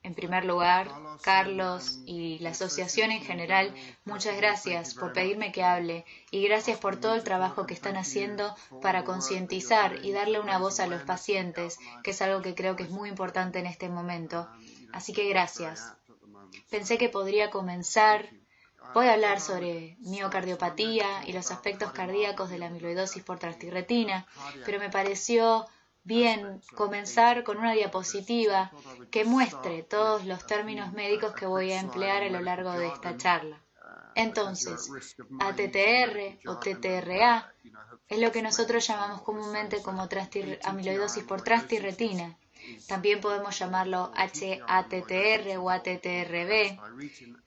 En primer lugar, Carlos y la asociación en general, muchas gracias por pedirme que hable y gracias por todo el trabajo que están haciendo para concientizar y darle una voz a los pacientes, que es algo que creo que es muy importante en este momento. Así que gracias. Pensé que podría comenzar. Voy a hablar sobre miocardiopatía y los aspectos cardíacos de la amiloidosis por transtirretina, pero me pareció bien comenzar con una diapositiva que muestre todos los términos médicos que voy a emplear a lo largo de esta charla. Entonces, ATTR o TTRA es lo que nosotros llamamos comúnmente como amiloidosis por transtirretina. También podemos llamarlo HATTR o ATTRB,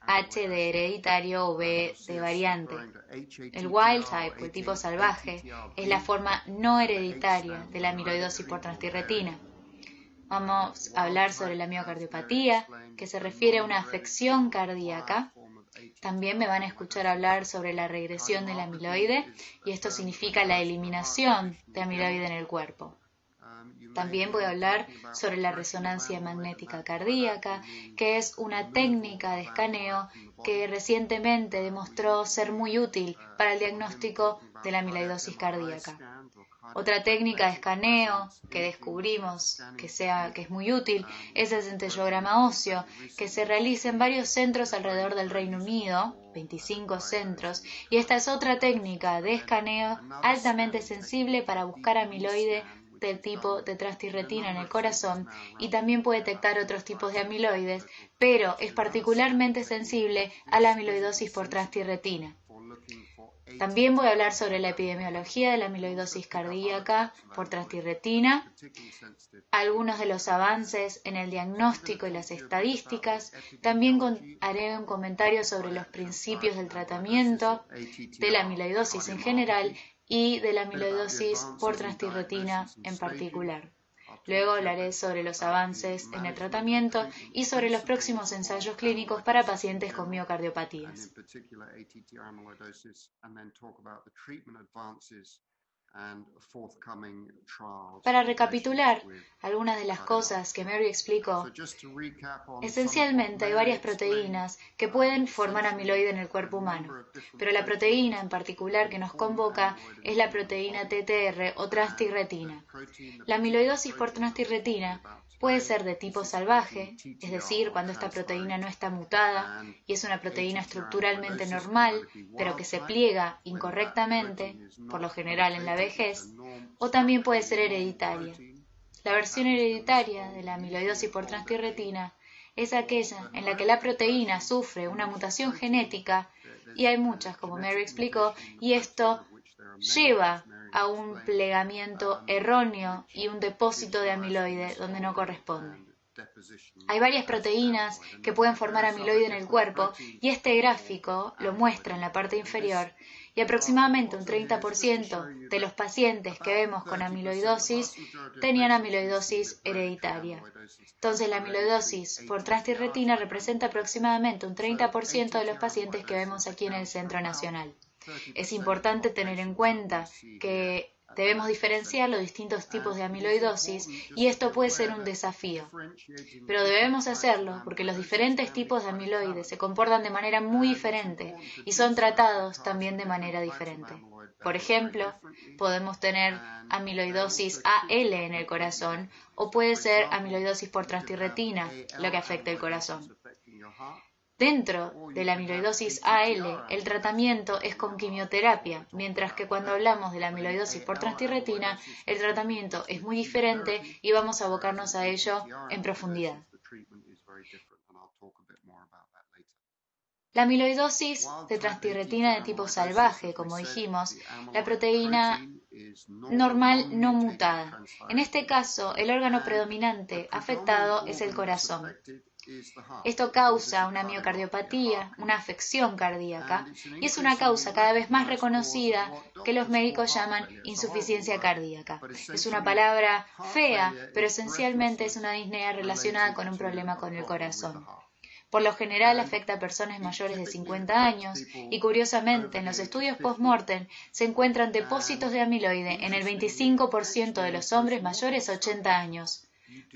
H de hereditario o B de variante. El wild type o el tipo salvaje es la forma no hereditaria de la amiloidosis por transtirretina. Vamos a hablar sobre la miocardiopatía, que se refiere a una afección cardíaca. También me van a escuchar hablar sobre la regresión del amiloide, y esto significa la eliminación de amiloide en el cuerpo. También voy a hablar sobre la resonancia magnética cardíaca, que es una técnica de escaneo que recientemente demostró ser muy útil para el diagnóstico de la amiloidosis cardíaca. Otra técnica de escaneo que descubrimos que es muy útil es el centellograma óseo, que se realiza en varios centros alrededor del Reino Unido, 25 centros, y esta es otra técnica de escaneo altamente sensible para buscar amiloide del tipo de transtirretina en el corazón y también puede detectar otros tipos de amiloides, pero es particularmente sensible a la amiloidosis por transtirretina. También voy a hablar sobre la epidemiología de la amiloidosis cardíaca por transtirretina, algunos de los avances en el diagnóstico y las estadísticas. También haré un comentario sobre los principios del tratamiento de la amiloidosis en general y de la amiloidosis por transtirretina en particular. Luego hablaré sobre los avances en el tratamiento y sobre los próximos ensayos clínicos para pacientes con miocardiopatías. Para recapitular algunas de las cosas que Mary explicó, esencialmente hay varias proteínas que pueden formar amiloide en el cuerpo humano, pero la proteína en particular que nos convoca es la proteína TTR o transtirretina. La amiloidosis por transtirretina puede ser de tipo salvaje, es decir, cuando esta proteína no está mutada y es una proteína estructuralmente normal, pero que se pliega incorrectamente, por lo general en la vejez, o también puede ser hereditaria. La versión hereditaria de la amiloidosis por transtirretina es aquella en la que la proteína sufre una mutación genética, y hay muchas, como Mary explicó, y esto lleva a un plegamiento erróneo y un depósito de amiloide donde no corresponde. Hay varias proteínas que pueden formar amiloide en el cuerpo y este gráfico lo muestra en la parte inferior, y aproximadamente un 30% de los pacientes que vemos con amiloidosis tenían amiloidosis hereditaria. Entonces la amiloidosis por transtirretina representa aproximadamente un 30% de los pacientes que vemos aquí en el Centro Nacional. Es importante tener en cuenta que debemos diferenciar los distintos tipos de amiloidosis y esto puede ser un desafío. Pero debemos hacerlo porque los diferentes tipos de amiloides se comportan de manera muy diferente y son tratados también de manera diferente. Por ejemplo, podemos tener amiloidosis AL en el corazón o puede ser amiloidosis por transtirretina, lo que afecta el corazón. Dentro de la amiloidosis AL, el tratamiento es con quimioterapia, mientras que cuando hablamos de la amiloidosis por transtirretina, el tratamiento es muy diferente y vamos a abocarnos a ello en profundidad. La amiloidosis de transtirretina de tipo salvaje, como dijimos, la proteína normal no mutada. En este caso, el órgano predominante afectado es el corazón. Esto causa una miocardiopatía, una afección cardíaca, y es una causa cada vez más reconocida que los médicos llaman insuficiencia cardíaca. Es una palabra fea, pero esencialmente es una disnea relacionada con un problema con el corazón. Por lo general afecta a personas mayores de 50 años y curiosamente en los estudios post-mortem se encuentran depósitos de amiloide en el 25% de los hombres mayores a 80 años.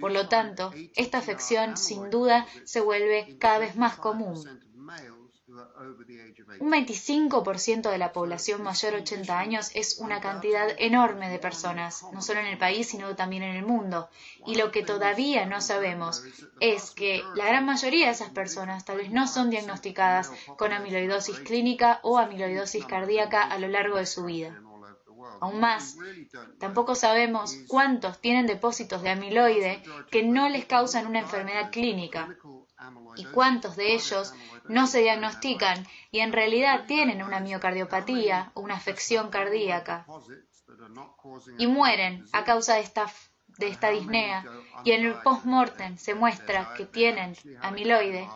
Por lo tanto, esta afección sin duda se vuelve cada vez más común. Un 25% de la población mayor a 80 años es una cantidad enorme de personas, no solo en el país, sino también en el mundo. Y lo que todavía no sabemos es que la gran mayoría de esas personas tal vez no son diagnosticadas con amiloidosis clínica o amiloidosis cardíaca a lo largo de su vida. Aún más, tampoco sabemos cuántos tienen depósitos de amiloide que no les causan una enfermedad clínica y cuántos de ellos no se diagnostican y en realidad tienen una miocardiopatía o una afección cardíaca y mueren a causa de esta disnea, y en el post-mortem se muestra que tienen amiloide,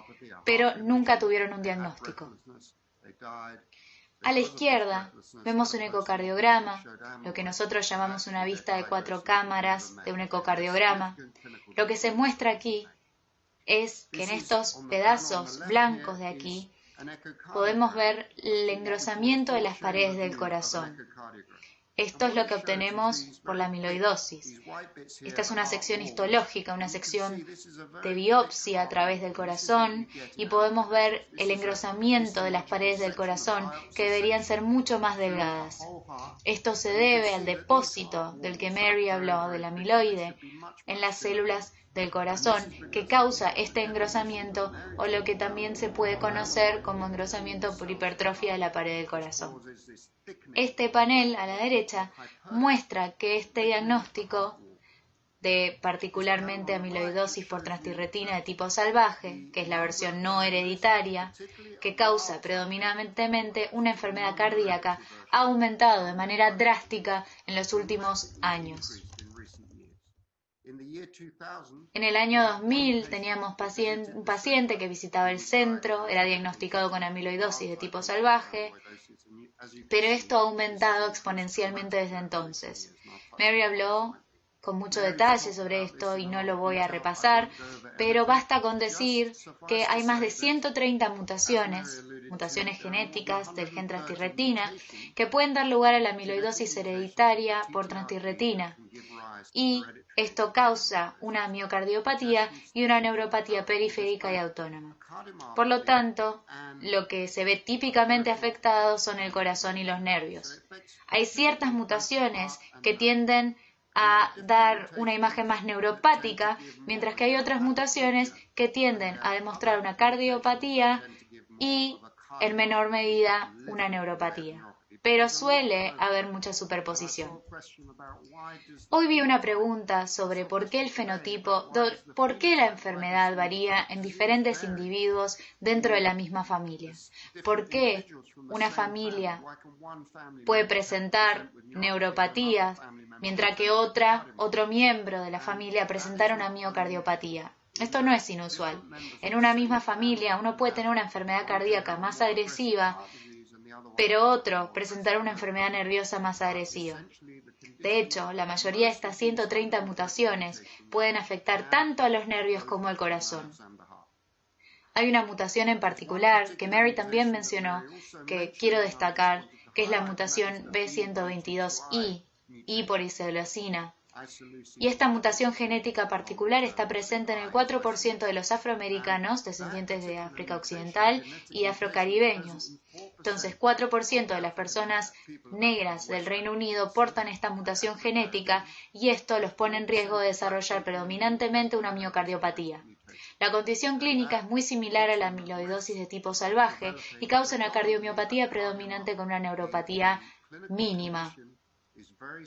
pero nunca tuvieron un diagnóstico. A la izquierda vemos un ecocardiograma, lo que nosotros llamamos una vista de 4 cámaras de un ecocardiograma. Lo que se muestra aquí es que en estos pedazos blancos de aquí podemos ver el engrosamiento de las paredes del corazón. Esto es lo que obtenemos por la amiloidosis. Esta es una sección histológica, una sección de biopsia a través del corazón y podemos ver el engrosamiento de las paredes del corazón que deberían ser mucho más delgadas. Esto se debe al depósito del que Mary habló, del amiloide, en las células del corazón que causa este engrosamiento o lo que también se puede conocer como engrosamiento por hipertrofia de la pared del corazón. Este panel a la derecha muestra que este diagnóstico de particularmente amiloidosis por transtirretina de tipo salvaje, que es la versión no hereditaria, que causa predominantemente una enfermedad cardíaca, ha aumentado de manera drástica en los últimos años. En el año 2000 teníamos un paciente que visitaba el centro, era diagnosticado con amiloidosis de tipo salvaje, pero esto ha aumentado exponencialmente desde entonces. Mary habló con mucho detalle sobre esto y no lo voy a repasar, pero basta con decir que hay más de 130 mutaciones genéticas del gen transtirretina, que pueden dar lugar a la amiloidosis hereditaria por transtirretina. Y esto causa una miocardiopatía y una neuropatía periférica y autónoma. Por lo tanto, lo que se ve típicamente afectado son el corazón y los nervios. Hay ciertas mutaciones que tienden a dar una imagen más neuropática, mientras que hay otras mutaciones que tienden a demostrar una cardiopatía y, en menor medida, una neuropatía. Pero suele haber mucha superposición. Hoy vi una pregunta sobre por qué el fenotipo, por qué la enfermedad varía en diferentes individuos dentro de la misma familia. ¿Por qué una familia puede presentar neuropatías, mientras que otro miembro de la familia presentar una miocardiopatía? Esto no es inusual. En una misma familia uno puede tener una enfermedad cardíaca más agresiva, pero otro presentar una enfermedad nerviosa más agresiva. De hecho, la mayoría de estas 130 mutaciones pueden afectar tanto a los nervios como al corazón. Hay una mutación en particular que Mary también mencionó, que quiero destacar, que es la mutación B122I, hipericelosina. Y esta mutación genética particular está presente en el 4% de los afroamericanos descendientes de África Occidental y afrocaribeños. Entonces, 4% de las personas negras del Reino Unido portan esta mutación genética y esto los pone en riesgo de desarrollar predominantemente una miocardiopatía. La condición clínica es muy similar a la amiloidosis de tipo salvaje y causa una cardiomiopatía predominante con una neuropatía mínima.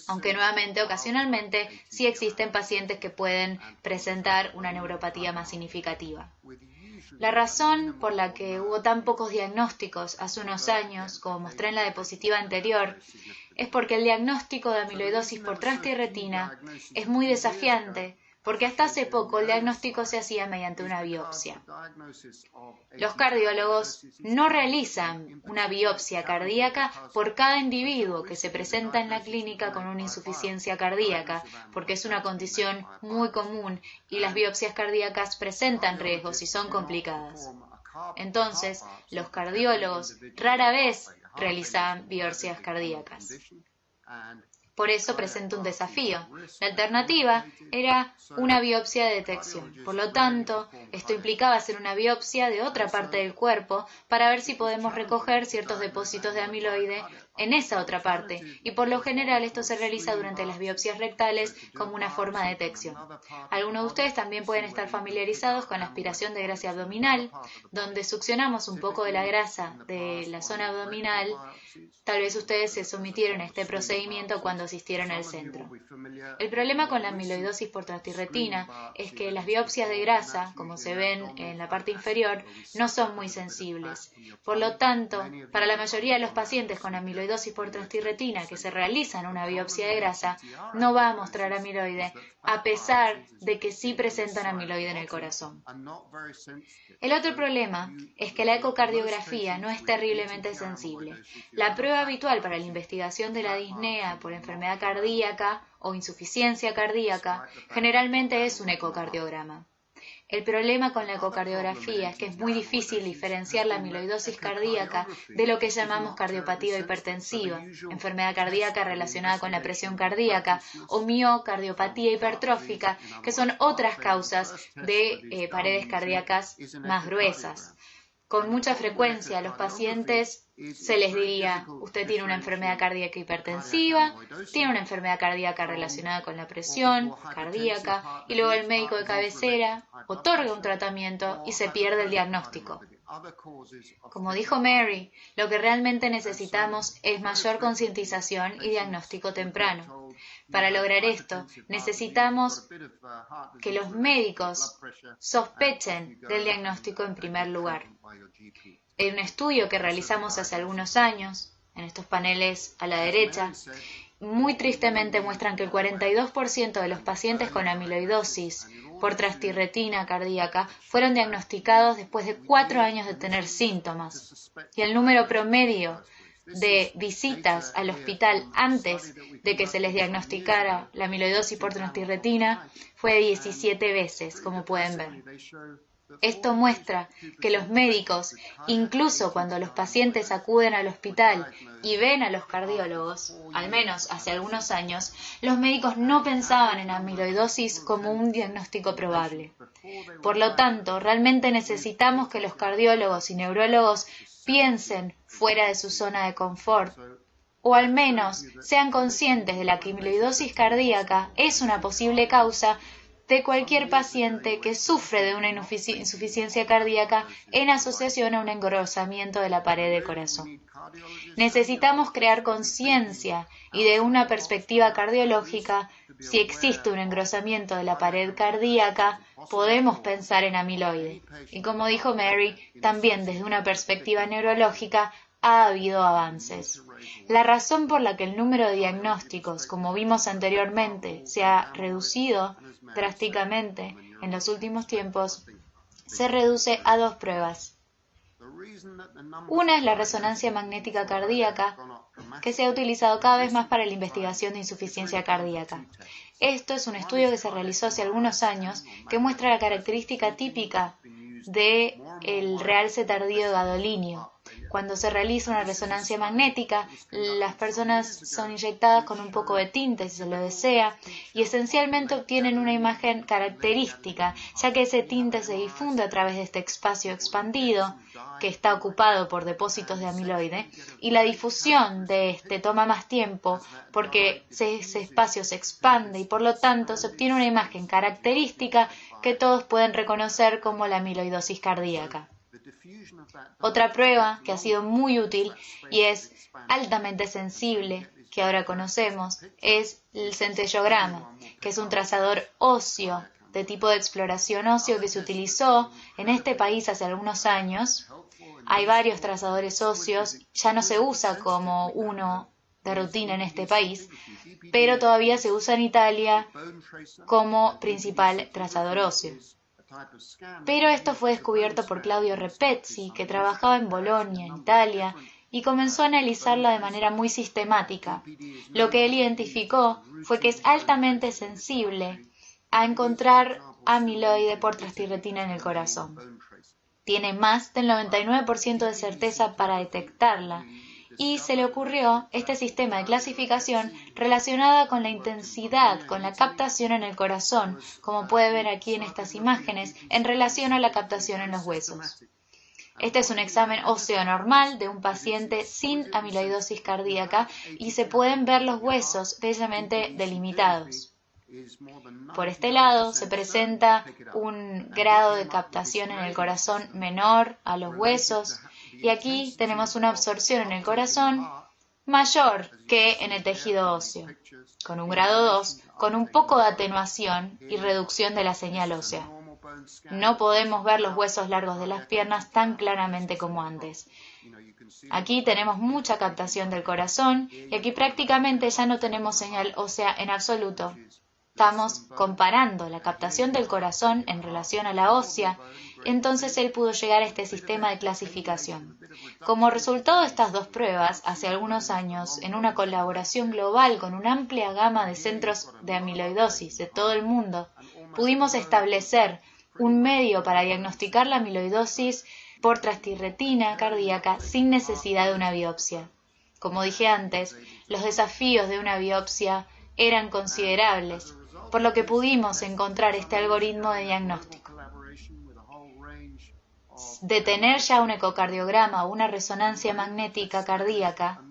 Aunque nuevamente, ocasionalmente, sí existen pacientes que pueden presentar una neuropatía más significativa. La razón por la que hubo tan pocos diagnósticos hace unos años, como mostré en la diapositiva anterior, es porque el diagnóstico de amiloidosis por transtirretina es muy desafiante, porque hasta hace poco el diagnóstico se hacía mediante una biopsia. Los cardiólogos no realizan una biopsia cardíaca por cada individuo que se presenta en la clínica con una insuficiencia cardíaca, porque es una condición muy común y las biopsias cardíacas presentan riesgos y son complicadas. Entonces, los cardiólogos rara vez realizan biopsias cardíacas. Por eso presenta un desafío. La alternativa era una biopsia de detección. Por lo tanto, esto implicaba hacer una biopsia de otra parte del cuerpo para ver si podemos recoger ciertos depósitos de amiloide en esa otra parte, y por lo general esto se realiza durante las biopsias rectales como una forma de detección. Algunos de ustedes también pueden estar familiarizados con la aspiración de grasa abdominal, donde succionamos un poco de la grasa de la zona abdominal. Tal vez ustedes se sometieron a este procedimiento cuando asistieron al centro. El problema con la amiloidosis por transtirretina es que las biopsias de grasa, como se ven en la parte inferior, no son muy sensibles. Por lo tanto, para la mayoría de los pacientes con amiloidosis por transtirretina que se realizan una biopsia de grasa, no va a mostrar amiloide, a pesar de que sí presentan amiloide en el corazón. El otro problema es que la ecocardiografía no es terriblemente sensible. La prueba habitual para la investigación de la disnea por enfermedad cardíaca o insuficiencia cardíaca generalmente es un ecocardiograma. El problema con la ecocardiografía es que es muy difícil diferenciar la amiloidosis cardíaca de lo que llamamos cardiopatía hipertensiva, enfermedad cardíaca relacionada con la presión cardíaca, o miocardiopatía hipertrófica, que son otras causas de paredes cardíacas más gruesas. Con mucha frecuencia a los pacientes se les diría, usted tiene una enfermedad cardíaca hipertensiva, tiene una enfermedad cardíaca relacionada con la presión cardíaca, y luego el médico de cabecera otorga un tratamiento y se pierde el diagnóstico. Como dijo Mary, lo que realmente necesitamos es mayor concientización y diagnóstico temprano. Para lograr esto, necesitamos que los médicos sospechen del diagnóstico en primer lugar. En un estudio que realizamos hace algunos años, en estos paneles a la derecha, muy tristemente muestran que el 42% de los pacientes con amiloidosis por transtirretina cardíaca fueron diagnosticados después de 4 años de tener síntomas. Y el número promedio de visitas al hospital antes de que se les diagnosticara la amiloidosis por transtirretina fue de 17 veces, como pueden ver. Esto muestra que los médicos, incluso cuando los pacientes acuden al hospital y ven a los cardiólogos, al menos hace algunos años, los médicos no pensaban en amiloidosis como un diagnóstico probable. Por lo tanto, realmente necesitamos que los cardiólogos y neurólogos piensen fuera de su zona de confort, o al menos sean conscientes de la que amiloidosis cardíaca es una posible causa de cualquier paciente que sufre de una insuficiencia cardíaca en asociación a un engrosamiento de la pared del corazón. Necesitamos crear conciencia y de una perspectiva cardiológica, si existe un engrosamiento de la pared cardíaca, podemos pensar en amiloide. Y como dijo Mary, también desde una perspectiva neurológica ha habido avances. La razón por la que el número de diagnósticos, como vimos anteriormente, se ha reducido drásticamente en los últimos tiempos, se reduce a 2 pruebas. Una es la resonancia magnética cardíaca, que se ha utilizado cada vez más para la investigación de insuficiencia cardíaca. Esto es un estudio que se realizó hace algunos años que muestra la característica típica del realce tardío gadolinio. Cuando se realiza una resonancia magnética, las personas son inyectadas con un poco de tinte, si se lo desea, y esencialmente obtienen una imagen característica, ya que ese tinte se difunde a través de este espacio expandido, que está ocupado por depósitos de amiloide, y la difusión de este toma más tiempo, porque ese espacio se expande y por lo tanto se obtiene una imagen característica que todos pueden reconocer como la amiloidosis cardíaca. Otra prueba que ha sido muy útil y es altamente sensible, que ahora conocemos, es el centellograma, que es un trazador óseo de tipo de exploración óseo que se utilizó en este país hace algunos años. Hay varios trazadores óseos, ya no se usa como uno de rutina en este país, pero todavía se usa en Italia como principal trazador óseo. Pero esto fue descubierto por Claudio Repezzi, que trabajaba en Bolonia, en Italia, y comenzó a analizarla de manera muy sistemática. Lo que él identificó fue que es altamente sensible a encontrar amiloide por transtirretina en el corazón. Tiene más del 99% de certeza para detectarla, y se le ocurrió este sistema de clasificación relacionada con la intensidad, con la captación en el corazón, como puede ver aquí en estas imágenes, en relación a la captación en los huesos. Este es un examen óseo normal de un paciente sin amiloidosis cardíaca y se pueden ver los huesos bellamente delimitados. Por este lado se presenta un grado de captación en el corazón menor a los huesos y aquí tenemos una absorción en el corazón mayor que en el tejido óseo, con un grado 2, con un poco de atenuación y reducción de la señal ósea. No podemos ver los huesos largos de las piernas tan claramente como antes. Aquí tenemos mucha captación del corazón y aquí prácticamente ya no tenemos señal ósea en absoluto. Estamos comparando la captación del corazón en relación a la ósea, entonces él pudo llegar a este sistema de clasificación. Como resultado de estas dos pruebas, hace algunos años, en una colaboración global con una amplia gama de centros de amiloidosis de todo el mundo, pudimos establecer un medio para diagnosticar la amiloidosis por transtirretina cardíaca sin necesidad de una biopsia. Como dije antes, los desafíos de una biopsia eran considerables, por lo que pudimos encontrar este algoritmo de diagnóstico. De tener ya un ecocardiograma o una resonancia magnética cardíaca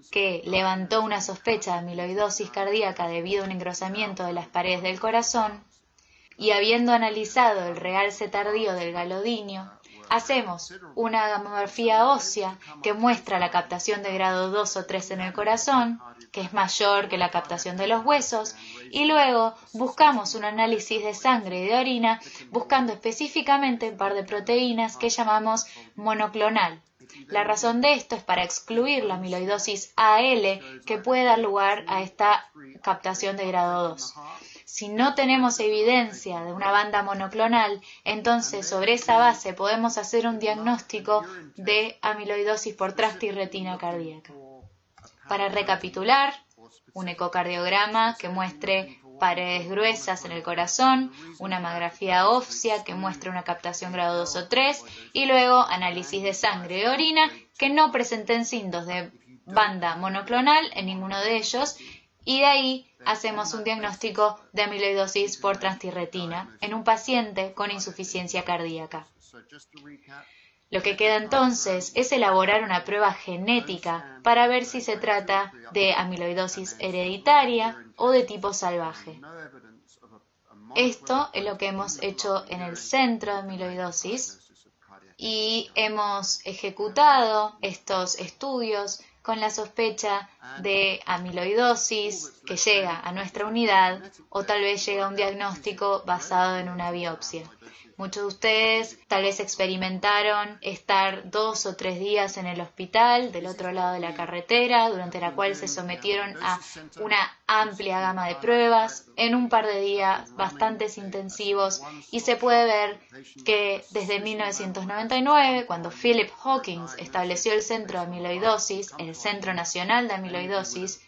que levantó una sospecha de amiloidosis cardíaca debido a un engrosamiento de las paredes del corazón, y habiendo analizado el realce tardío del galodinio, hacemos una gamografía ósea que muestra la captación de grado 2 o 3 en el corazón, que es mayor que la captación de los huesos, y luego buscamos un análisis de sangre y de orina buscando específicamente un par de proteínas que llamamos monoclonal. La razón de esto es para excluir la amiloidosis AL que puede dar lugar a esta captación de grado 2. Si no tenemos evidencia de una banda monoclonal, entonces sobre esa base podemos hacer un diagnóstico de amiloidosis por transtirretina cardíaca. Para recapitular, un ecocardiograma que muestre paredes gruesas en el corazón, una mamografía ósea que muestre una captación grado 2 o 3 y luego análisis de sangre y orina que no presenten signos de banda monoclonal en ninguno de ellos y de ahí hacemos un diagnóstico de amiloidosis por transtirretina en un paciente con insuficiencia cardíaca. Lo que queda entonces es elaborar una prueba genética para ver si se trata de amiloidosis hereditaria o de tipo salvaje. Esto es lo que hemos hecho en el centro de amiloidosis y hemos ejecutado estos estudios con la sospecha de amiloidosis que llega a nuestra unidad o tal vez llega a un diagnóstico basado en una biopsia. Muchos de ustedes tal vez experimentaron estar 2 o 3 días en el hospital del otro lado de la carretera, durante la cual se sometieron a una amplia gama de pruebas en un par de días bastante intensivos y se puede ver que desde 1999, cuando Philip Hawkins estableció el Centro de Amiloidosis, el Centro Nacional de Amiloidosis,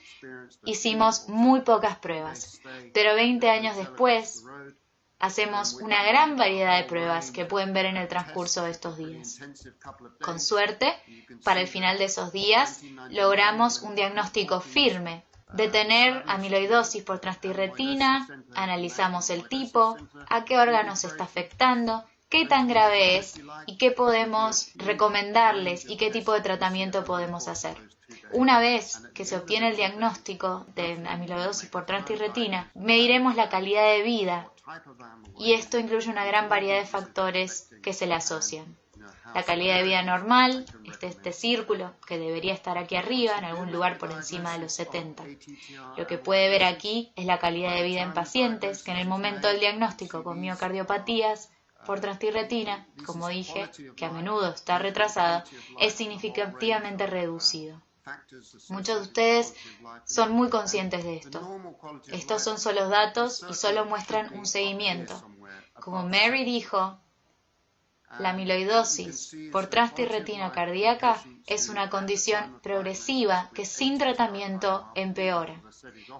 hicimos muy pocas pruebas, pero 20 años después hacemos una gran variedad de pruebas que pueden ver en el transcurso de estos días. Con suerte, para el final de esos días, logramos un diagnóstico firme de tener amiloidosis por transtirretina, analizamos el tipo, a qué órganos se está afectando, qué tan grave es y qué podemos recomendarles y qué tipo de tratamiento podemos hacer. Una vez que se obtiene el diagnóstico de amiloidosis por transtirretina, mediremos la calidad de vida y esto incluye una gran variedad de factores que se le asocian. La calidad de vida normal, este círculo que debería estar aquí arriba, en algún lugar por encima de los 70. Lo que puede ver aquí es la calidad de vida en pacientes que en el momento del diagnóstico con miocardiopatías por transtirretina, como dije, que a menudo está retrasada, es significativamente reducido. Muchos de ustedes son muy conscientes de esto. Estos son solo datos y solo muestran un seguimiento. Como Mary dijo, La amiloidosis por transtirretina cardíaca es una condición progresiva que sin tratamiento empeora.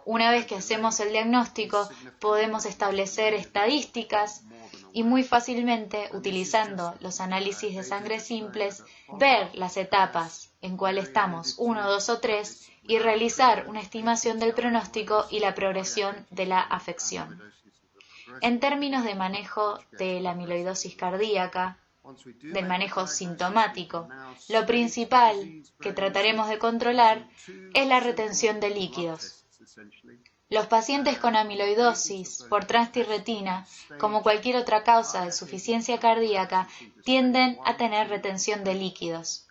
Una vez que hacemos el diagnóstico, podemos establecer estadísticas y muy fácilmente, utilizando los análisis de sangre simples, ver las etapas en cuales estamos, 1, 2 o 3, y realizar una estimación del pronóstico y la progresión de la afección. En términos de manejo de la amiloidosis cardíaca, del manejo sintomático, lo principal que trataremos de controlar es la retención de líquidos. Los pacientes con amiloidosis por transtirretina, como cualquier otra causa de insuficiencia cardíaca, tienden a tener retención de líquidos.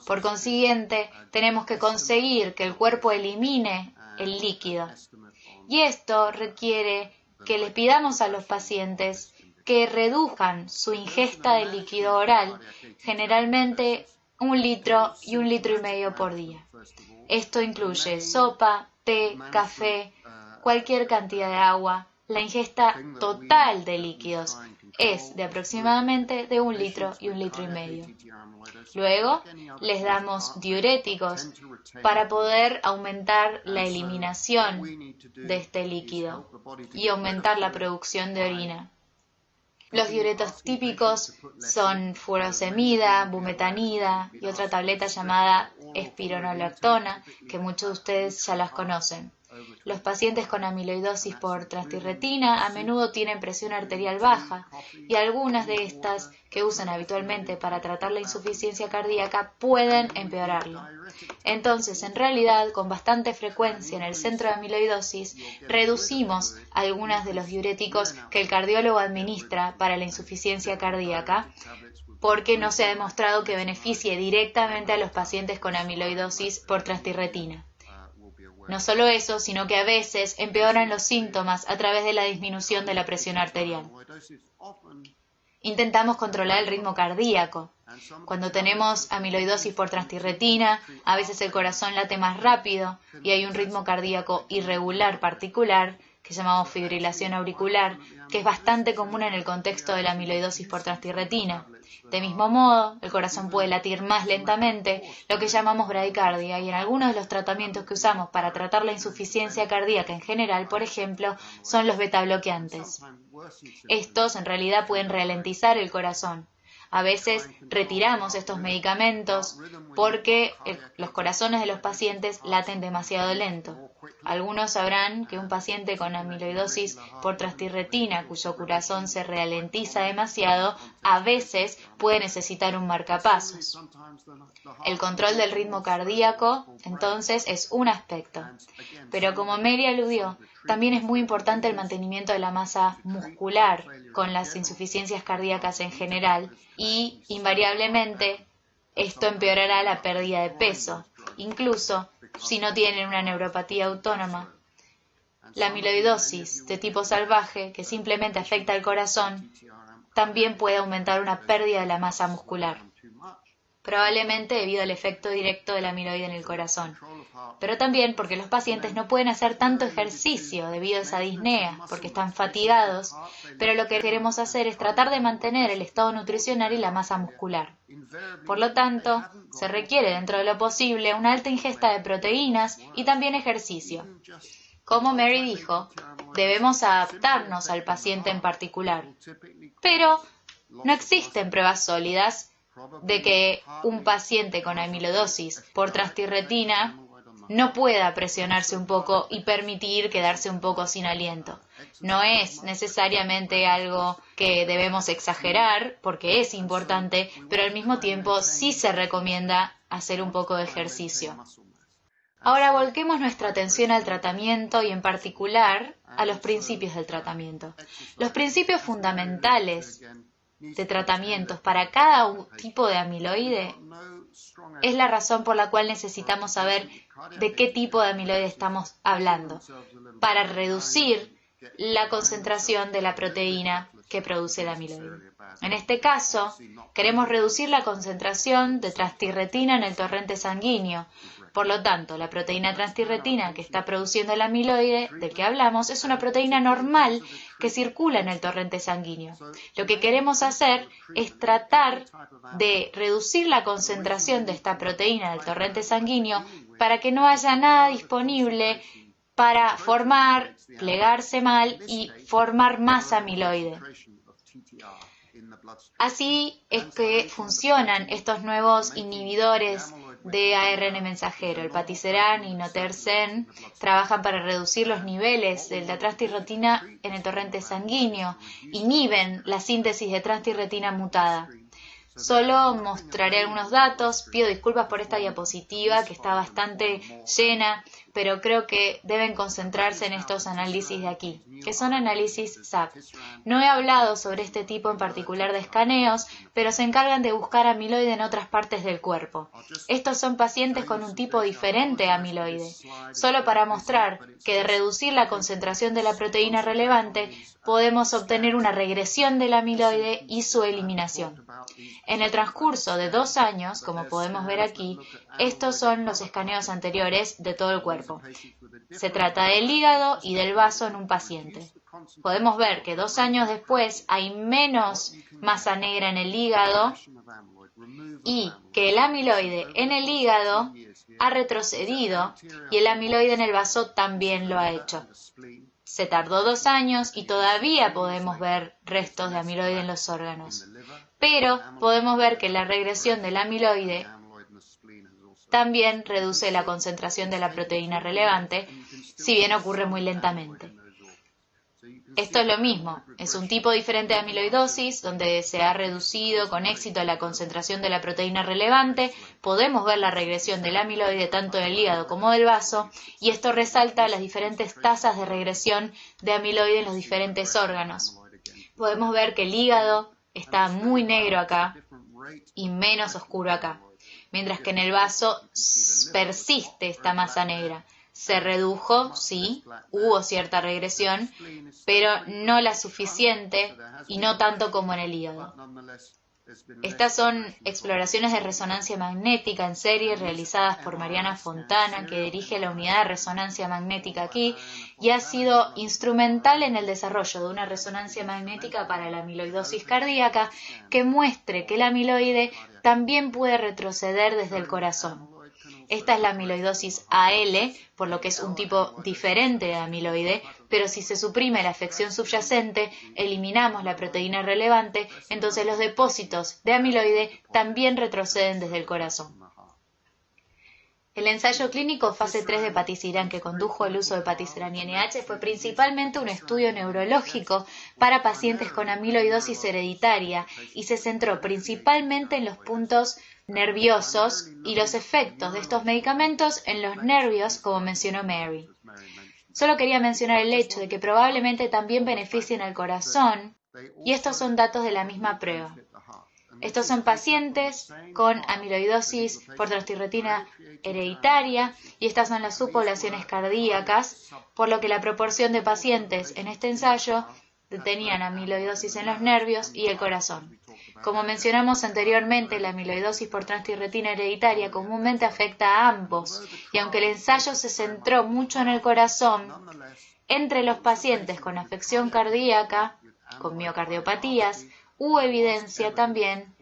Por consiguiente, tenemos que conseguir que el cuerpo elimine el líquido. Y esto requiere que les pidamos a los pacientes que reduzcan su ingesta de líquido oral, generalmente 1 litro y 1,5 litros por día. Esto incluye sopa, té, café, cualquier cantidad de agua. La ingesta total de líquidos es de aproximadamente de 1 litro y 1,5 litros. Luego les damos diuréticos para poder aumentar la eliminación de este líquido y aumentar la producción de orina. Los diuretos típicos son furosemida, bumetanida y otra tableta llamada espironolactona, que muchos de ustedes ya las conocen. Los pacientes con amiloidosis por transtirretina a menudo tienen presión arterial baja y algunas de estas que usan habitualmente para tratar la insuficiencia cardíaca pueden empeorarlo. Entonces, en realidad, con bastante frecuencia en el centro de amiloidosis, reducimos algunos de los diuréticos que el cardiólogo administra para la insuficiencia cardíaca, porque no se ha demostrado que beneficie directamente a los pacientes con amiloidosis por transtirretina. No solo eso, sino que a veces empeoran los síntomas a través de la disminución de la presión arterial. Intentamos controlar el ritmo cardíaco. Cuando tenemos amiloidosis por transtirretina, a veces el corazón late más rápido y hay un ritmo cardíaco irregular particular, que llamamos fibrilación auricular, que es bastante común en el contexto de la amiloidosis por transtirretina. De mismo modo, el corazón puede latir más lentamente, lo que llamamos bradicardia, y en algunos de los tratamientos que usamos para tratar la insuficiencia cardíaca en general, por ejemplo, son los betabloqueantes. Estos en realidad pueden ralentizar el corazón. A veces retiramos estos medicamentos porque los corazones de los pacientes laten demasiado lento. Algunos sabrán que un paciente con amiloidosis por transtirretina cuyo corazón se ralentiza demasiado, a veces puede necesitar un marcapasos. El control del ritmo cardíaco, entonces, es un aspecto. Pero como Mary aludió, también es muy importante el mantenimiento de la masa muscular con las insuficiencias cardíacas en general y, invariablemente, esto empeorará la pérdida de peso, incluso si no tienen una neuropatía autónoma. La amiloidosis de tipo salvaje, que simplemente afecta al corazón, también puede aumentar una pérdida de la masa muscular, probablemente debido al efecto directo de la amiloide en el corazón, pero también porque los pacientes no pueden hacer tanto ejercicio debido a esa disnea, porque están fatigados, pero lo que queremos hacer es tratar de mantener el estado nutricional y la masa muscular. Por lo tanto, se requiere dentro de lo posible una alta ingesta de proteínas y también ejercicio. Como Mary dijo, debemos adaptarnos al paciente en particular, pero no existen pruebas sólidas de que un paciente con amiloidosis por transtirretina no pueda presionarse un poco y permitir quedarse un poco sin aliento. No es necesariamente algo que debemos exagerar, porque es importante, pero al mismo tiempo sí se recomienda hacer un poco de ejercicio. Ahora volquemos nuestra atención al tratamiento y en particular a los principios del tratamiento. Los principios fundamentales de tratamientos para cada tipo de amiloide es la razón por la cual necesitamos saber de qué tipo de amiloide estamos hablando para reducir la concentración de la proteína que produce el amiloide. En este caso, queremos reducir la concentración de transtirretina en el torrente sanguíneo. Por lo tanto, la proteína transtirretina que está produciendo el amiloide del que hablamos es una proteína normal que circula en el torrente sanguíneo. Lo que queremos hacer es tratar de reducir la concentración de esta proteína del torrente sanguíneo para que no haya nada disponible para formar, plegarse mal y formar más amiloide. Así es que funcionan estos nuevos inhibidores de ARN mensajero. El paticeran y notersen trabajan para reducir los niveles de la transtirretina en el torrente sanguíneo, inhiben la síntesis de transtirretina mutada. Solo mostraré algunos datos, pido disculpas por esta diapositiva que está bastante llena, pero creo que deben concentrarse en estos análisis de aquí, que son análisis SAP. No he hablado sobre este tipo en particular de escaneos, pero se encargan de buscar amiloide en otras partes del cuerpo. Estos son pacientes con un tipo diferente de amiloide, solo para mostrar que de reducir la concentración de la proteína relevante, podemos obtener una regresión del amiloide y su eliminación. En el transcurso de 2 años, como podemos ver aquí, estos son los escaneos anteriores de todo el cuerpo. Se trata del hígado y del vaso en un paciente. Podemos ver que 2 años después hay menos masa negra en el hígado y que el amiloide en el hígado ha retrocedido y el amiloide en el vaso también lo ha hecho. Se tardó 2 años y todavía podemos ver restos de amiloide en los órganos. Pero podemos ver que la regresión del amiloide también reduce la concentración de la proteína relevante, si bien ocurre muy lentamente. Esto es lo mismo, es un tipo diferente de amiloidosis, donde se ha reducido con éxito la concentración de la proteína relevante, podemos ver la regresión del amiloide tanto del hígado como del vaso, y esto resalta las diferentes tasas de regresión de amiloide en los diferentes órganos. Podemos ver que el hígado está muy negro acá y menos oscuro acá, mientras que en el vaso persiste esta masa negra. Se redujo, sí, hubo cierta regresión, pero no la suficiente y no tanto como en el hígado. Estas son exploraciones de resonancia magnética en serie realizadas por Mariana Fontana, que dirige la unidad de resonancia magnética aquí y ha sido instrumental en el desarrollo de una resonancia magnética para la amiloidosis cardíaca que muestre que el amiloide también puede retroceder desde el corazón. Esta es la amiloidosis AL, por lo que es un tipo diferente de amiloide, pero si se suprime la afección subyacente, eliminamos la proteína relevante, entonces los depósitos de amiloide también retroceden desde el corazón. El ensayo clínico fase 3 de patisiran que condujo el uso de patisiran y NH fue principalmente un estudio neurológico para pacientes con amiloidosis hereditaria y se centró principalmente en los puntos nerviosos y los efectos de estos medicamentos en los nervios, como mencionó Mary. Solo quería mencionar el hecho de que probablemente también beneficien al corazón, y estos son datos de la misma prueba. Estos son pacientes con amiloidosis por transtirretina hereditaria y estas son las subpoblaciones cardíacas, por lo que la proporción de pacientes en este ensayo tenían amiloidosis en los nervios y el corazón. Como mencionamos anteriormente, la amiloidosis por transtirretina hereditaria comúnmente afecta a ambos, y aunque el ensayo se centró mucho en el corazón, entre los pacientes con afección cardíaca, con miocardiopatías, hubo evidencia también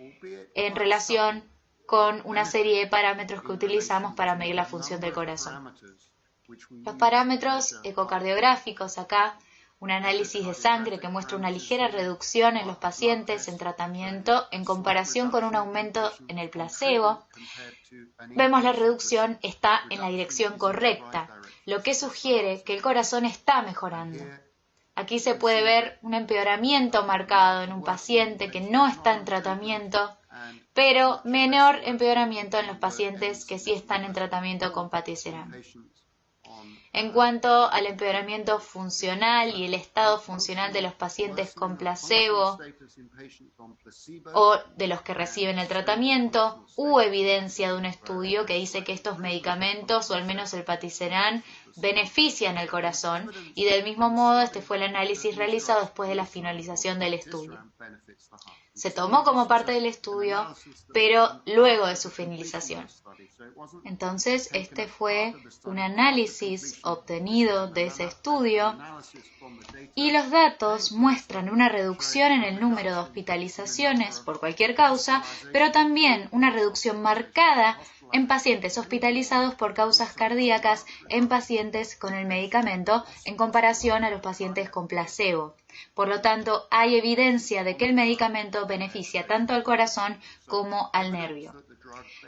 en relación con una serie de parámetros que utilizamos para medir la función del corazón. Los parámetros ecocardiográficos acá, un análisis de sangre que muestra una ligera reducción en los pacientes en tratamiento en comparación con un aumento en el placebo. Vemos la reducción está en la dirección correcta, lo que sugiere que el corazón está mejorando. Aquí se puede ver un empeoramiento marcado en un paciente que no está en tratamiento, pero menor empeoramiento en los pacientes que sí están en tratamiento con patisiran. En cuanto al empeoramiento funcional y el estado funcional de los pacientes con placebo o de los que reciben el tratamiento, hubo evidencia de un estudio que dice que estos medicamentos, o al menos el patisiran, benefician el corazón, y del mismo modo este fue el análisis realizado después de la finalización del estudio. Se tomó como parte del estudio, pero luego de su finalización. Entonces, este fue un análisis obtenido de ese estudio y los datos muestran una reducción en el número de hospitalizaciones por cualquier causa, pero también una reducción marcada en pacientes hospitalizados por causas cardíacas en pacientes con el medicamento en comparación a los pacientes con placebo. Por lo tanto, hay evidencia de que el medicamento beneficia tanto al corazón como al nervio.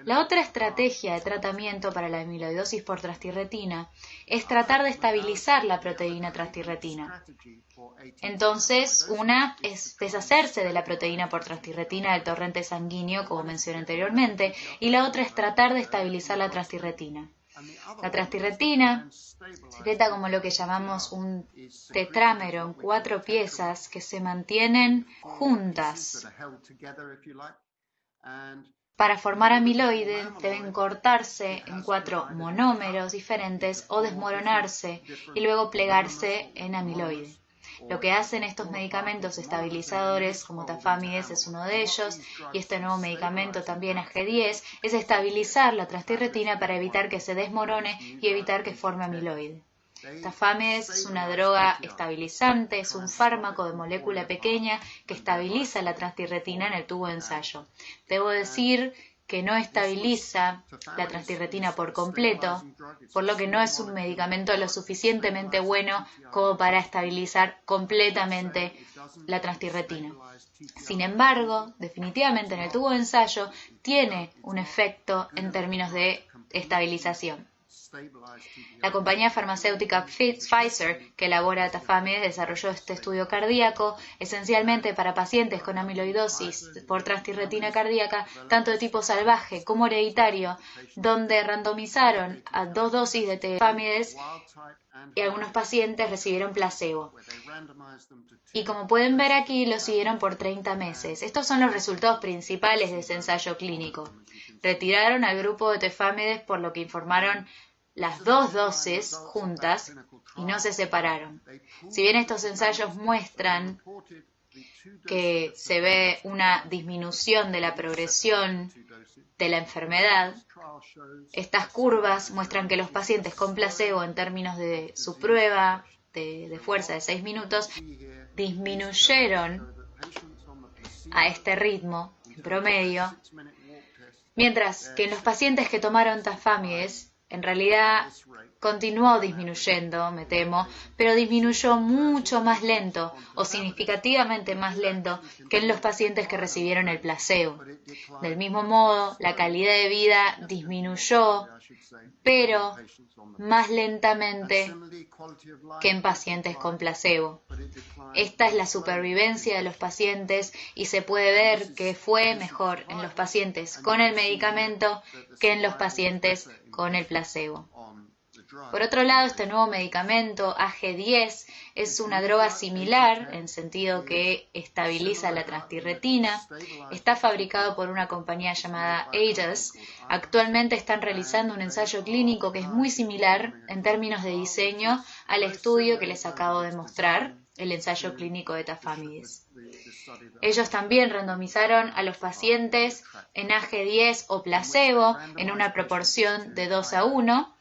La otra estrategia de tratamiento para la amiloidosis por transtirretina es tratar de estabilizar la proteína transtirretina. Entonces, una es deshacerse de la proteína por transtirretina del torrente sanguíneo, como mencioné anteriormente, y la otra es tratar de estabilizar la transtirretina. La transtirretina secreta como lo que llamamos un tetrámero en 4 piezas que se mantienen juntas. Para formar amiloide deben cortarse en 4 monómeros diferentes o desmoronarse y luego plegarse en amiloide. Lo que hacen estos medicamentos estabilizadores, como tafamides es uno de ellos, y este nuevo medicamento también AG10, es estabilizar la transtirretina para evitar que se desmorone y evitar que forme amiloide. Tafamides es una droga estabilizante, es un fármaco de molécula pequeña que estabiliza la transtirretina en el tubo de ensayo. Debo decir que no estabiliza la transtirretina por completo, por lo que no es un medicamento lo suficientemente bueno como para estabilizar completamente la transtirretina. Sin embargo, definitivamente en el tubo de ensayo tiene un efecto en términos de estabilización. La compañía farmacéutica Pfizer, que elabora tafamides, desarrolló este estudio cardíaco esencialmente para pacientes con amiloidosis por transtirretina cardíaca, tanto de tipo salvaje como hereditario, donde randomizaron a 2 dosis de tafamides y algunos pacientes recibieron placebo. Y como pueden ver aquí, lo siguieron por 30 meses. Estos son los resultados principales de ese ensayo clínico. Retiraron al grupo de tafamides por lo que informaron las 2 dosis juntas y no se separaron. Si bien estos ensayos muestran que se ve una disminución de la progresión de la enfermedad, estas curvas muestran que los pacientes con placebo, en términos de su prueba de fuerza de 6 minutos, disminuyeron a este ritmo en promedio, mientras que en los pacientes que tomaron tafamides, en realidad continuó disminuyendo, me temo, pero disminuyó mucho más lento o significativamente más lento que en los pacientes que recibieron el placebo. Del mismo modo, la calidad de vida disminuyó, pero más lentamente que en pacientes con placebo. Esta es la supervivencia de los pacientes y se puede ver que fue mejor en los pacientes con el medicamento que en los pacientes con el placebo. Por otro lado, este nuevo medicamento AG10 es una droga similar en sentido que estabiliza la transtirretina. Está fabricado por una compañía llamada Aedas. Actualmente están realizando un ensayo clínico que es muy similar en términos de diseño al estudio que les acabo de mostrar, el ensayo clínico de tafamides. Ellos también randomizaron a los pacientes en AG10 o placebo en una proporción de 2:1,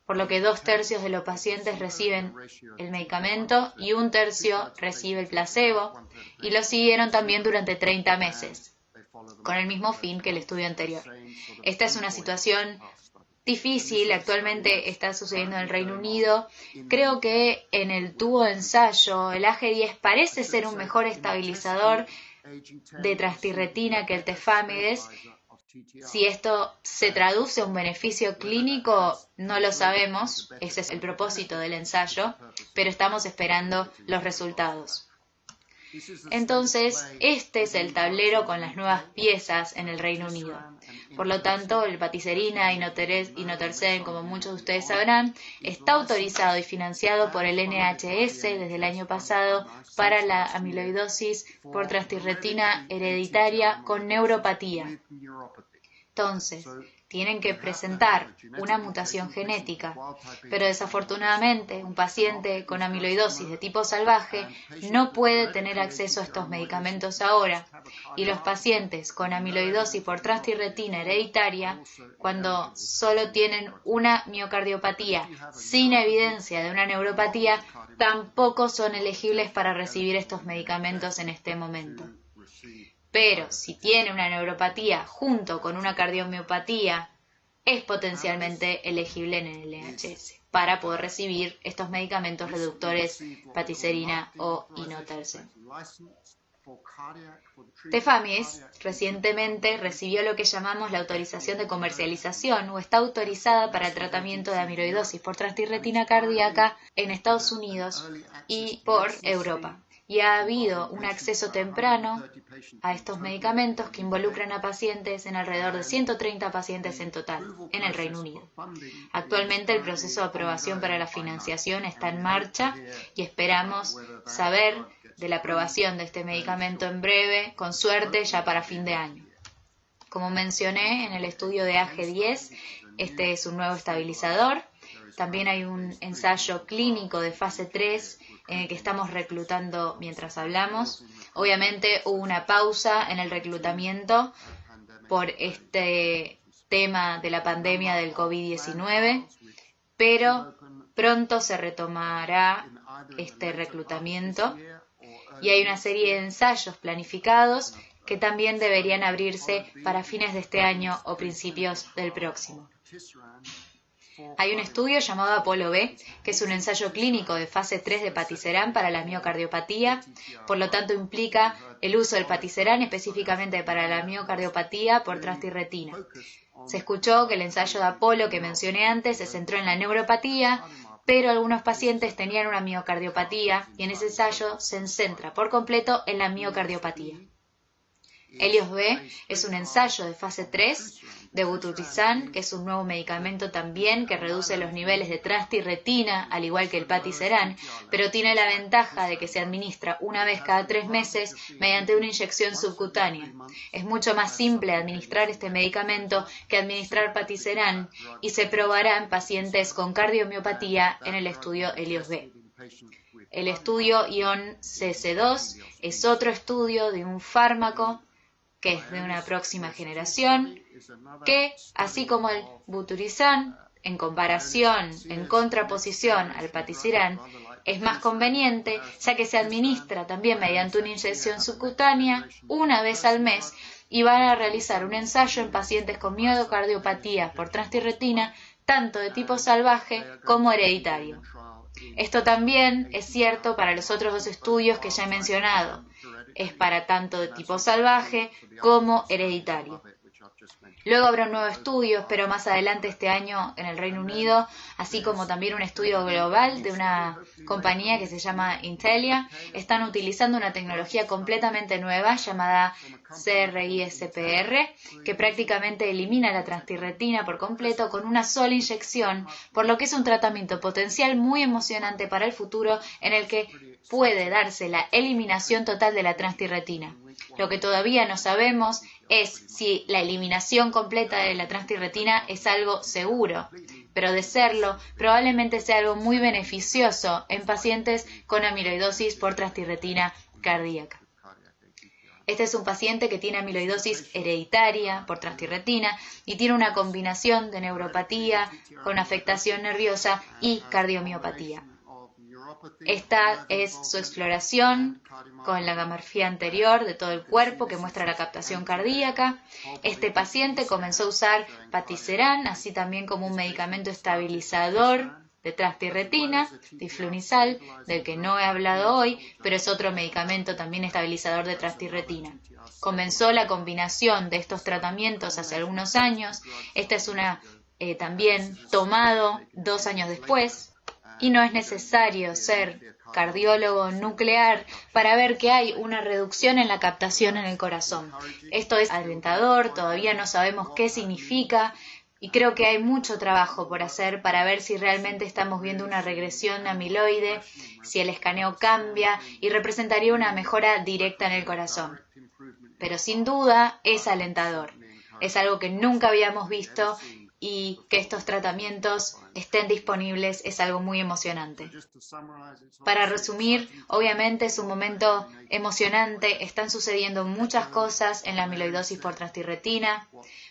por lo que 2/3 de los pacientes reciben el medicamento y 1/3 recibe el placebo, y lo siguieron también durante 30 meses, con el mismo fin que el estudio anterior. Esta es una situación difícil, actualmente está sucediendo en el Reino Unido. Creo que en el tubo de ensayo el AG10 parece ser un mejor estabilizador de transtirretina que el tafamides. Si esto se traduce a un beneficio clínico, no lo sabemos, ese es el propósito del ensayo, pero estamos esperando los resultados. Entonces, este es el tablero con las nuevas piezas en el Reino Unido. Por lo tanto, el paticerina inotersen, como muchos de ustedes sabrán, está autorizado y financiado por el NHS desde el año pasado para la amiloidosis por transtirretina hereditaria con neuropatía. Entonces, tienen que presentar una mutación genética, pero desafortunadamente un paciente con amiloidosis de tipo salvaje no puede tener acceso a estos medicamentos ahora, y los pacientes con amiloidosis por transtirretina hereditaria, cuando solo tienen una miocardiopatía sin evidencia de una neuropatía, tampoco son elegibles para recibir estos medicamentos en este momento. Pero si tiene una neuropatía junto con una cardiomiopatía, es potencialmente elegible en el NHS para poder recibir estos medicamentos reductores paticerina o inotersen. Tefamidis recientemente recibió lo que llamamos la autorización de comercialización o está autorizada para el tratamiento de amiloidosis por transtirretina cardíaca en Estados Unidos y por Europa. Y ha habido un acceso temprano a estos medicamentos que involucran a pacientes en alrededor de 130 pacientes en total en el Reino Unido. Actualmente el proceso de aprobación para la financiación está en marcha y esperamos saber de la aprobación de este medicamento en breve, con suerte ya para fin de año. Como mencioné en el estudio de AG10, este es un nuevo estabilizador. También hay un ensayo clínico de fase 3 en el que estamos reclutando mientras hablamos. Obviamente hubo una pausa en el reclutamiento por este tema de la pandemia del COVID-19, pero pronto se retomará este reclutamiento y hay una serie de ensayos planificados que también deberían abrirse para fines de este año o principios del próximo. Hay un estudio llamado Apolo B, que es un ensayo clínico de fase 3 de paticerán para la miocardiopatía, por lo tanto implica el uso del paticerán específicamente para la miocardiopatía por transtirretina. Se escuchó que el ensayo de Apolo que mencioné antes se centró en la neuropatía, pero algunos pacientes tenían una miocardiopatía y en ese ensayo se centra por completo en la miocardiopatía. Helios B es un ensayo de fase 3 de buturizan, que es un nuevo medicamento también que reduce los niveles de transtirretina, al igual que el paticerán, pero tiene la ventaja de que se administra una vez cada 3 meses mediante una inyección subcutánea. Es mucho más simple administrar este medicamento que administrar paticerán y se probará en pacientes con cardiomiopatía en el estudio Helios B. El estudio ION-CC2 es otro estudio de un fármaco que es de una próxima generación, que, así como el buturizan, en comparación, en contraposición al paticerán, es más conveniente, ya que se administra también mediante una inyección subcutánea una vez al mes y van a realizar un ensayo en pacientes con miocardiopatía por transtirretina, tanto de tipo salvaje como hereditario. Esto también es cierto para los otros dos estudios que ya he mencionado. Es para tanto de tipo salvaje como hereditario. Luego habrá un nuevo estudio, espero más adelante este año en el Reino Unido, así como también un estudio global de una compañía que se llama Intelia. Están utilizando una tecnología completamente nueva llamada CRISPR, que prácticamente elimina la transtirretina por completo con una sola inyección, por lo que es un tratamiento potencial muy emocionante para el futuro en el que puede darse la eliminación total de la transtirretina. Lo que todavía no sabemos es si la eliminación completa de la transtirretina es algo seguro, pero de serlo, probablemente sea algo muy beneficioso en pacientes con amiloidosis por transtirretina cardíaca. Este es un paciente que tiene amiloidosis hereditaria por transtirretina y tiene una combinación de neuropatía con afectación nerviosa y cardiomiopatía. Esta es su exploración con la gamografía anterior de todo el cuerpo que muestra la captación cardíaca. Este paciente comenzó a usar paticerán, así también como un medicamento estabilizador de transtirretina, diflunisal, del que no he hablado hoy, pero es otro medicamento también estabilizador de transtirretina. Comenzó la combinación de estos tratamientos hace algunos años. Esta es una también tomado 2 años después. y no es necesario ser cardiólogo nuclear para ver que hay una reducción en la captación en el corazón. Esto es alentador, todavía no sabemos qué significa y creo que hay mucho trabajo por hacer para ver si realmente estamos viendo una regresión amiloide, si el escaneo cambia y representaría una mejora directa en el corazón. Pero sin duda es alentador. Es algo que nunca habíamos visto y que estos tratamientos estén disponibles es algo muy emocionante. Para resumir, obviamente es un momento emocionante, están sucediendo muchas cosas en la amiloidosis por transtirretina.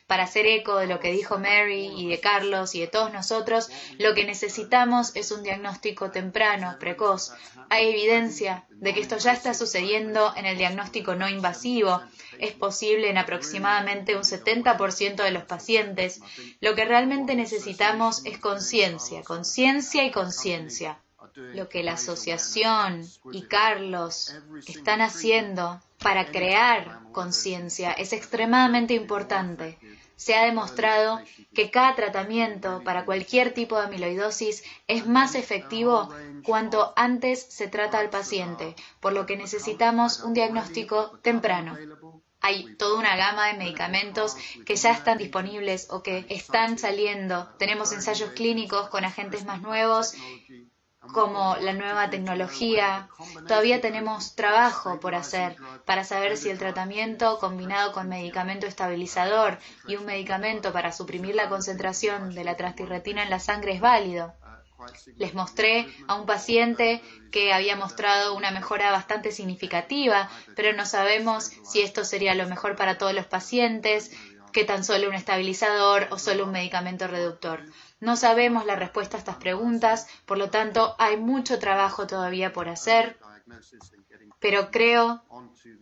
Para hacer eco de lo que dijo Mary y de Carlos y de todos nosotros, lo que necesitamos es un diagnóstico temprano, precoz. Hay evidencia de que esto ya está sucediendo en el diagnóstico no invasivo. Es posible en aproximadamente un 70% de los pacientes. Lo que realmente necesitamos es conciencia, conciencia y conciencia. Lo que la asociación y Carlos están haciendo para crear conciencia es extremadamente importante. Se ha demostrado que cada tratamiento para cualquier tipo de amiloidosis es más efectivo cuanto antes se trata al paciente, por lo que necesitamos un diagnóstico temprano. Hay toda una gama de medicamentos que ya están disponibles o que están saliendo. Tenemos ensayos clínicos con agentes más nuevos, como la nueva tecnología. Todavía tenemos trabajo por hacer para saber si el tratamiento combinado con medicamento estabilizador y un medicamento para suprimir la concentración de la transtirretina en la sangre es válido. Les mostré a un paciente que había mostrado una mejora bastante significativa, pero no sabemos si esto sería lo mejor para todos los pacientes, que tan solo un estabilizador o solo un medicamento reductor. No sabemos la respuesta a estas preguntas, por lo tanto hay mucho trabajo todavía por hacer, pero creo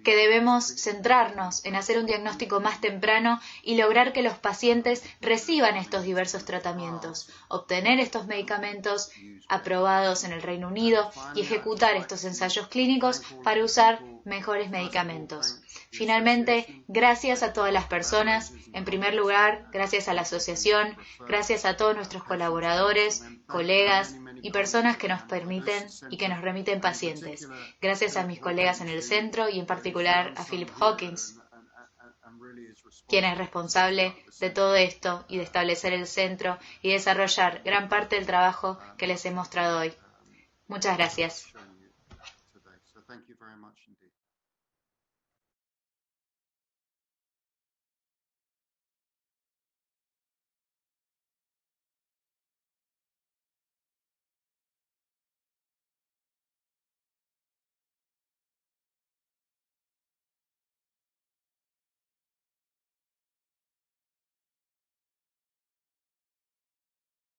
que debemos centrarnos en hacer un diagnóstico más temprano y lograr que los pacientes reciban estos diversos tratamientos, obtener estos medicamentos aprobados en el Reino Unido y ejecutar estos ensayos clínicos para usar mejores medicamentos. Finalmente, gracias a todas las personas, en primer lugar, gracias a la asociación, gracias a todos nuestros colaboradores, colegas y personas que nos permiten y que nos remiten pacientes. Gracias a mis colegas en el centro y en particular a Philip Hawkins, quien es responsable de todo esto y de establecer el centro y desarrollar gran parte del trabajo que les he mostrado hoy. Muchas gracias.